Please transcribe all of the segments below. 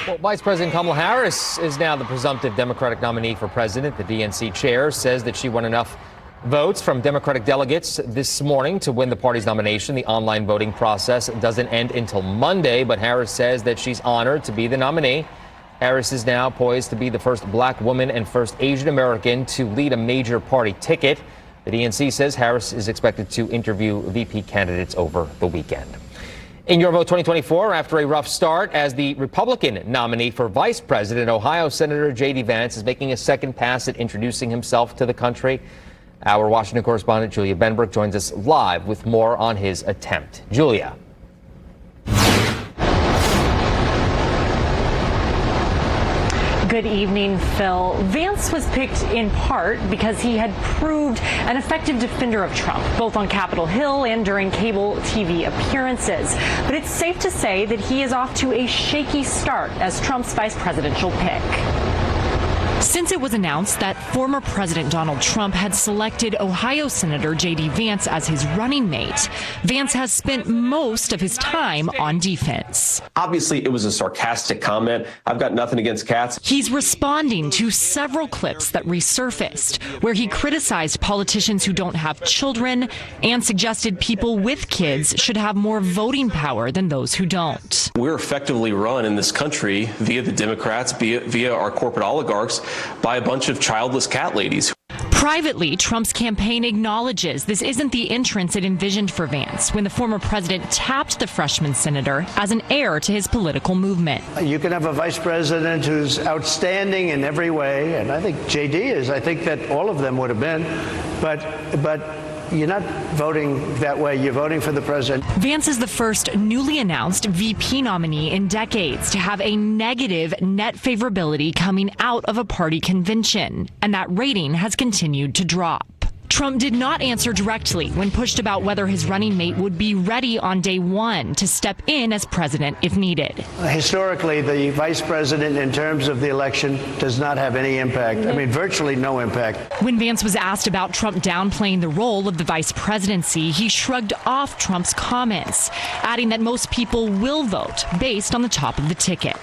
Well, Vice President Kamala Harris is now the presumptive Democratic nominee for president. The DNC chair says that she won enough votes from Democratic delegates this morning to win the party's nomination. The online voting process doesn't end until Monday, but Harris says that she's honored to be the nominee. Harris is now poised to be the first black woman and first Asian American to lead a major party ticket. The DNC says Harris is expected to interview VP candidates over the weekend. In your vote 2024, after a rough start as the Republican nominee for vice president, Ohio Senator J.D. Vance is making a second pass at introducing himself to the country. Our Washington correspondent Julia Benbrook joins us live with more on his attempt. Julia. Good evening, Phil. Vance was picked in part because he had proved an effective defender of Trump, both on Capitol Hill and during cable TV appearances. But it's safe to say that he is off to a shaky start as Trump's vice presidential pick. Since it was announced that former President Donald Trump had selected Ohio Senator J.D. Vance as his running mate, Vance has spent most of his time on defense. Obviously, it was a sarcastic comment. I've got nothing against cats. He's responding to several clips that resurfaced where he criticized politicians who don't have children and suggested people with kids should have more voting power than those who don't. We're effectively run in this country via the Democrats, via our corporate oligarchs, by a bunch of childless cat ladies. Privately, Trump's campaign acknowledges this isn't the entrance it envisioned for Vance when the former president tapped the freshman senator as an heir to his political movement. You can have a vice president who's outstanding in every way, and I think J.D. is. I think that all of them would have been, but you're not voting that way. You're voting for the president. Vance is the first newly announced VP nominee in decades to have a negative net favorability coming out of a party convention, and that rating has continued to drop. Trump did not answer directly when pushed about whether his running mate would be ready on day one to step in as president if needed. Historically, the vice president in terms of the election does not have any impact. I mean, virtually no impact. When Vance was asked about Trump downplaying the role of the vice presidency, he shrugged off Trump's comments, adding that most people will vote based on the top of the ticket.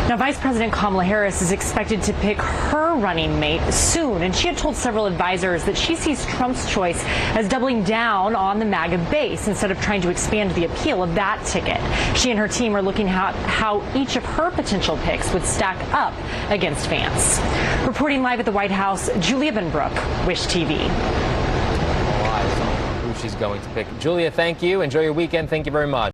Now, Vice President Kamala Harris is expected to pick her running mate soon, and she had told several advisors that she sees Trump's choice as doubling down on the MAGA base instead of trying to expand the appeal of that ticket. She and her team are looking at how each of her potential picks would stack up against Vance. Reporting live at the White House, Julia Benbrook, Wish TV. Who she's going to pick. Julia, thank you. Enjoy your weekend. Thank you very much.